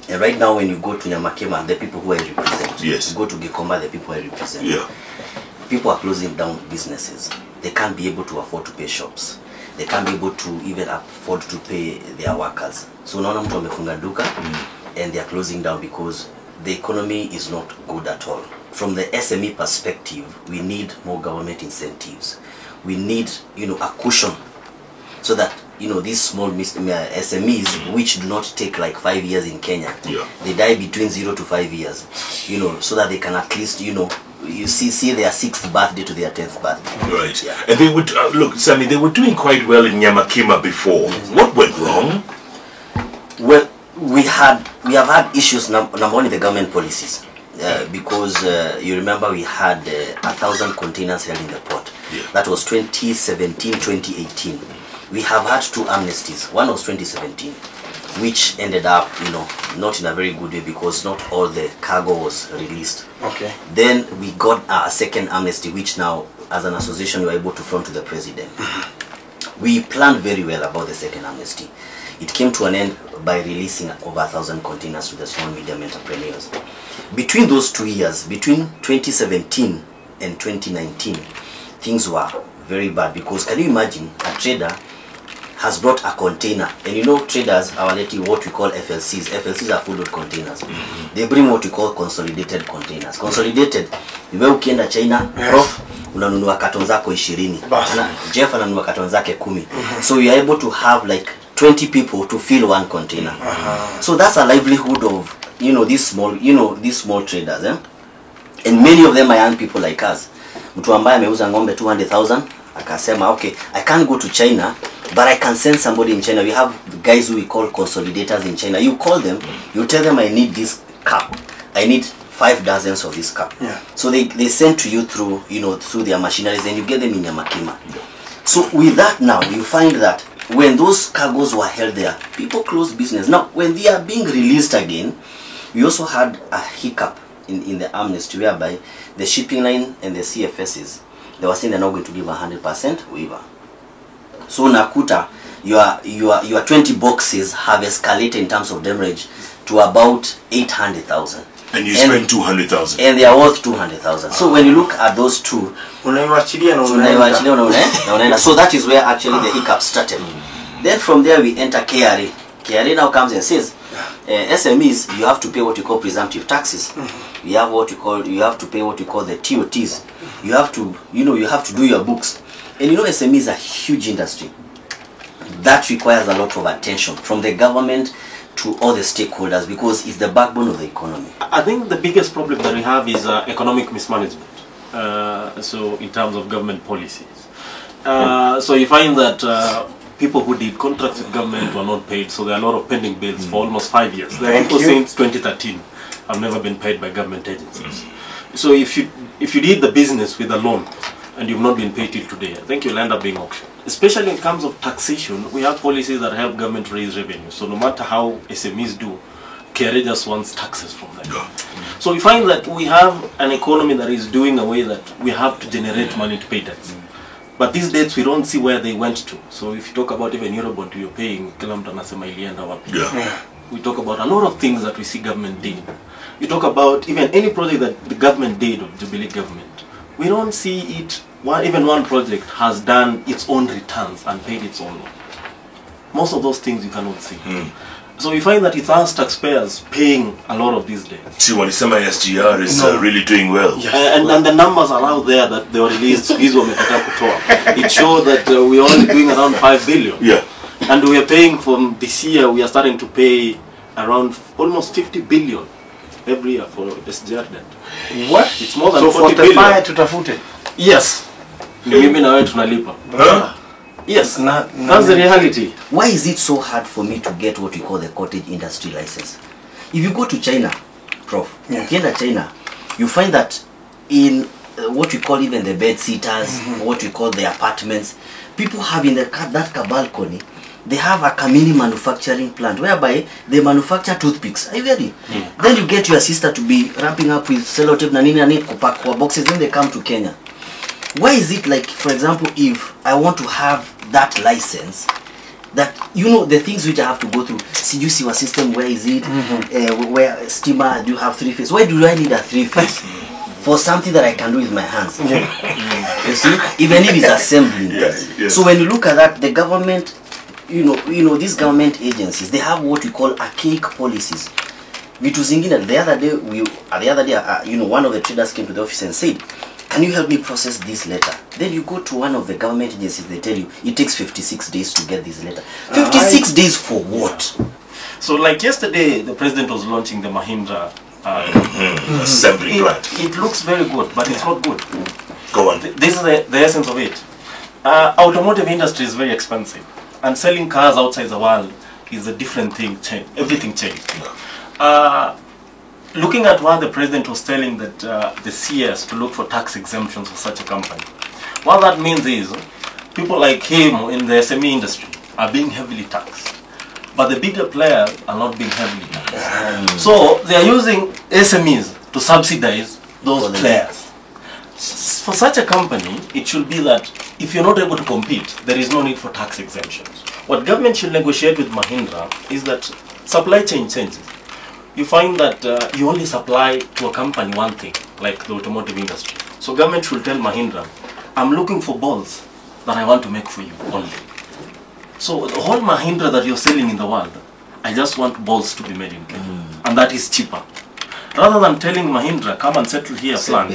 And right now, when you go to Nyamakema, the people who I represent, yes. you go to Gikomba, the people I represent, yeah. people are closing down businesses. They can't be able to afford to pay shops. They can't be able to even afford to pay their workers. So unaona mtu amefunga duka and they are closing down because the economy is not good at all. From the SME perspective, we need more government incentives. We need, a cushion so that, these small SMEs, which do not take like 5 years in Kenya, they die between 0 to 5 years, so that they can at least, you see their 6th birthday to their 10th birthday. Right. Yeah. And they would, look, Sammy, they were doing quite well in Nyamakema before. What went wrong? Well, we have had issues, number one, in the government policies. Because you remember we had 1,000 containers held in the port. Yeah. That was 2017, 2018. We have had 2 amnesties. One was 2017, which ended up, not in a very good way because not all the cargo was released. Okay. Then we got a second amnesty, which now, as an association, we were able to front to the president. We planned very well about the second amnesty. It came to an end by releasing over 1,000 containers to the small medium entrepreneurs. Between those 2 years, between 2017 and 2019, things were very bad because can you imagine a trader has brought a container, and traders are what we call FLCs. FLCs are full load containers. They bring what we call consolidated containers. Consolidated, wewe ukienda China, prof, unanunua carton zako 20. Jeff ananunua carton zake 10. So you are able to have like 20 people to fill one container. So that's a livelihood of these small traders, and many of them are young people like us. Mtu ambaye ameuza ng'ombe 200,000 akasema okay, I can't go to China, but I can send somebody in China. We have guys who we call consolidators in China. You call them, you tell them I need this cup, I need 5 dozens of this cup. Yeah. So they send to you through through their machineries, and you get them in Nyamakema. So with that now, you find that when those cargoes were held there, people closed business. Now, when they are being released again, we also had a hiccup in the amnesty whereby the shipping line and the CFSs, they were saying they're not going to give 100% waiver. So Nakuta, your 20 boxes have escalated in terms of demurrage to about 800,000. And you spent 200,000. And they are worth 200,000. So when you look at those two, so that is where actually the hiccup started. Then from there we enter KRA. KRA now comes and says, SMEs, you have to pay what you call presumptive taxes. You have to pay what you call the TOTs. You have to, you have to do your books. And SME is a huge industry that requires a lot of attention from the government to all the stakeholders because it's the backbone of the economy. I think the biggest problem that we have is economic mismanagement. So in terms of government policies. So you find that people who did contracts with government were not paid, so there are a lot of pending bills for almost 5 years. There are people since 2013 have never been paid by government agencies. So if you did the business with a loan and you've not been paid till today, I think you'll end up being auctioned. Especially in terms of taxation, we have policies that help government raise revenue. So no matter how SMEs do, KRA just wants taxes from them. So we find that we have an economy that is doing a way that we have to generate money to pay tax. But these days we don't see where they went to. So if you talk about even Eurobond you're paying, we talk about a lot of things that we see government did. You talk about even any project that the government did, of Jubilee government, we don't see it. Even one project has done its own returns and paid its own loan. Most of those things you cannot see. So we find that it's us taxpayers paying a lot of these days. See, when Isama SGR is really doing well. Yes. And the numbers are out there that they were released. It showed that we're only doing around 5 billion. Yeah. And we are paying from this year, we are starting to pay around almost 50 billion every year for SGR debt. What? It's more than so 40 billion. Tutafute. Yes. Mimi na wewe tunalipa. Yes, that's the reality. Why is it so hard for me to get what we call the cottage industry license? If you go to China, Prof, China, you find that in what we call even the bed sitters, what we call the apartments, people have in that balcony, they have a Kamini manufacturing plant whereby they manufacture toothpicks. Are you ready? Then you get your sister to be wrapping up with sellotape nanini kupakwa boxes, then they come to Kenya. Why is it like, for example, if I want to have that license that you know the things which I have to go through. See, you see our system, where is it? Where steamer, do you have 3 phase? Why do I need a 3 phase? For something that I can do with my hands. You see, even if it's assembling. Yes. So when you look at that, the government, you know these government agencies, they have what we call archaic policies. Vitu zingine, the other day, one of the traders came to the office and said, can you help me process this letter? Then you go to one of the government agencies, they tell you it takes 56 days to get this letter. 56 days for what? So like yesterday, the president was launching the Mahindra assembly plant. It looks very good, but it's not good. Go on. This is the essence of it. Automotive industry is very expensive, and selling cars outside the world is a different thing. Everything changed. Looking at what the president was telling that the CS to look for tax exemptions for such a company, what that means is people like him in the SME industry are being heavily taxed, but the bigger players are not being heavily taxed. So they are using SMEs to subsidize those players. For such a company, it should be that if you're not able to compete, there is no need for tax exemptions. What government should negotiate with Mahindra is that supply chain changes. You find that you only supply to a company one thing, like the automotive industry. So government should tell Mahindra, I'm looking for balls that I want to make for you only. So the whole Mahindra that you're selling in the world, I just want balls to be made in Kenya. And that is cheaper. Rather than telling Mahindra, come and settle here, plant,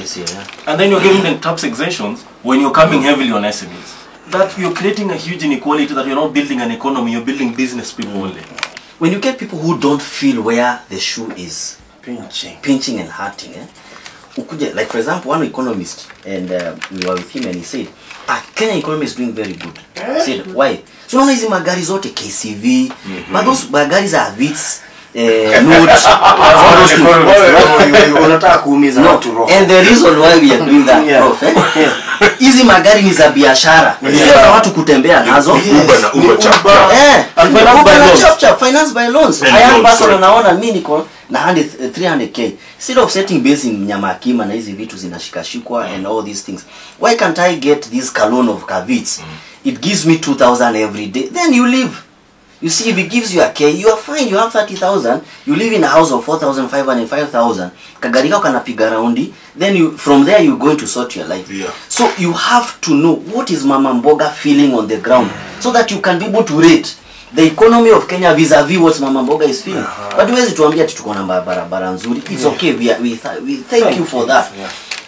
and then you're giving them tax exemptions when you're coming heavily on SMEs. That you're creating a huge inequality, that you're not building an economy, you're building business people only. When you get people who don't feel where the shoe is pinching and hurting, like for example, one economist, and we were with him, and he said, Kenya economy is doing very good. He said, why? So now hizi magari zote KCV, but those magari are Vitz, and the reason why we are doing that, Prof, hizi magari ni za biashara, sio za watu kutembea nazo. Finance by loans. I am personal naona mimi niko na 300k. Instead of setting base in Nyamakima na hizi vitu zinashikashikwa and all these things, why can't I get this cologne of Kavitz? It gives me 2,000 every day. Then you live. You see, if it gives you a K, you are fine. You have 30,000. You live in a house of 4,500, 5,000. Kagarika kanapiga raundi. Then from there you're going to sort your life. Yeah. So you have to know what is Mama Mboga feeling on the ground, so that you can be able to rate the economy of Kenya vis-a-vis what Mama Mboga is feeling. But huwezi tuambia tuko na barabara nzuri. It's okay. We thank you for that.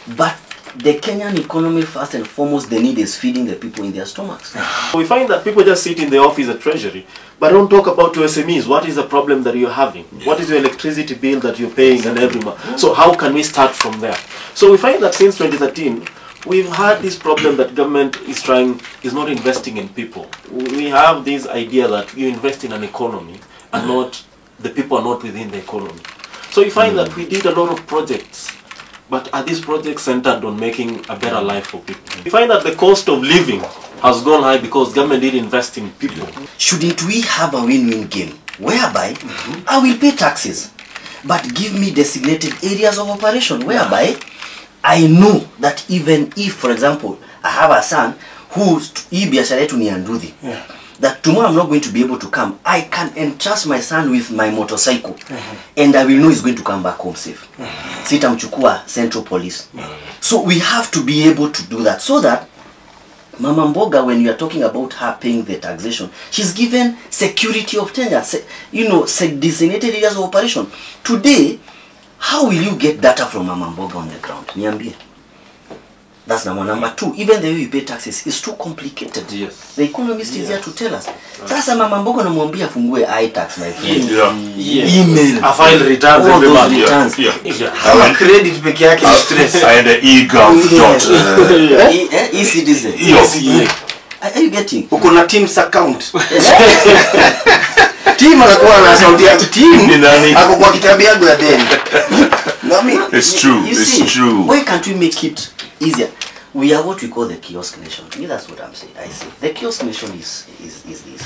But the Kenyan economy, first and foremost, the need is feeding the people in their stomachs. We find that people just sit in the office at Treasury, but don't talk about your SMEs. What is the problem that you're having? What is your electricity bill that you're paying and every month? So how can we start from there? So we find that since 2013, we've had this problem that government is not investing in people. We have this idea that you invest in an economy and not, the people are not within the economy. So you find that we did a lot of projects, but are these projects centered on making a better life for people? We find that the cost of living has gone high because government did invest in people. Shouldn't we have a win-win game whereby I will pay taxes, but give me designated areas of operation whereby I know that even if, for example, I have a son who's biashara yetu ni Nduthi, that tomorrow I'm not going to be able to come, I can entrust my son with my motorcycle, and I will know he's going to come back home safe. Sitamchukua Central Police. So we have to be able to do that, so that Mama Mboga, when you are talking about her paying the taxation, she's given security of tenure, designated areas of operation. Today, how will you get data from Mama Mboga on the ground? Niambie. That's number one. Number two, even the way we pay taxes is too complicated. Yes. The economist is here to tell us. Sasa Mama Mboga namwambia fungue iTax, my friend. Email. I file returns all every those month. returns. Kama credit peke yake ni stress. And the e-gov. E-citizen. Are you getting? Uko na Teams account. Team anakuwa na sauti ya team. Ako kwa kitabu yangu ya deni. It's true. It's true. Why can't we make it easier? We are what we call the kiosk nation. Me, that's what I'm saying. I say the kiosk nation is this.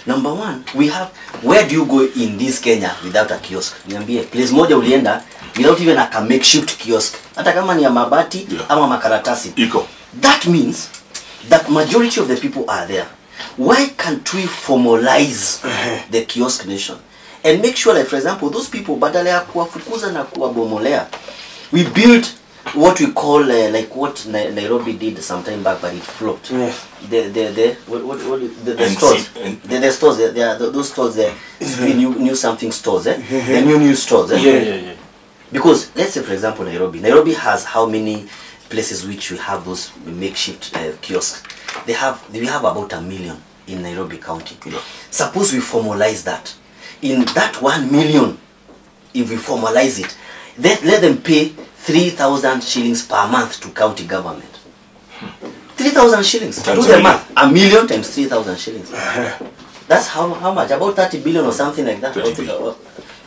Number one, we have, where do you go in this Kenya without a kiosk? Niambie, place moja ulienda without even a makeshift kiosk. Hata kama ni ya mabati ama makaratasi. Iko. That means that majority of the people are there. why can't we formalize the kiosk nation and make sure, like for example, those people badala ya kuwafukuza na kuwabomolea, we built what we call like what Nairobi did some time back, but it flopped. Yeah. The stores, the stores, those stores there, new something stores, the new stores. Yeah. Because let's say for example Nairobi has how many places which we have those makeshift kiosks? We have about 1 million in Nairobi County. Suppose we formalize that. In that 1 million, if we formalize it, let them pay 3,000 shillings per month to county government. 3,000 shillings. Do the math. 1 million times 3,000 shillings. That's how much? About 30 billion or something like that.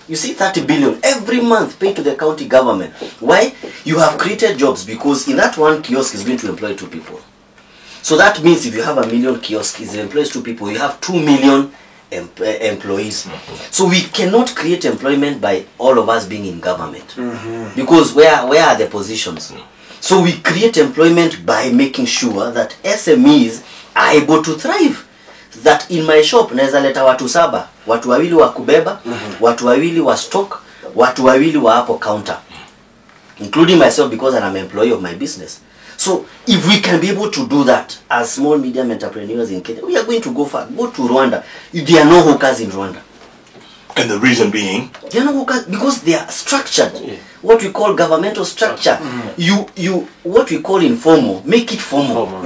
You see, 30 billion every month paid to the county government. Why? You have created jobs, because in that one kiosk is going to employ 2 people. So that means if you have 1 million kiosks, it employs 2 people, you have 2 million employees. So we cannot create employment by all of us being in government, because where are the positions? So we create employment by making sure that SMEs are able to thrive. That in my shop naweza leta watu 7, watu 2 wa kubeba, watu 2 wa stock, watu 2 wa hapo counter, including myself, because I'm an employee of my business. So if we can be able to do that as small medium entrepreneurs in Kenya, we are going to go far. Go to Rwanda. There are no hawkers in Rwanda. And the reason being? There are no hawkers because they are structured. What we call governmental structure. You what we call informal, make it formal.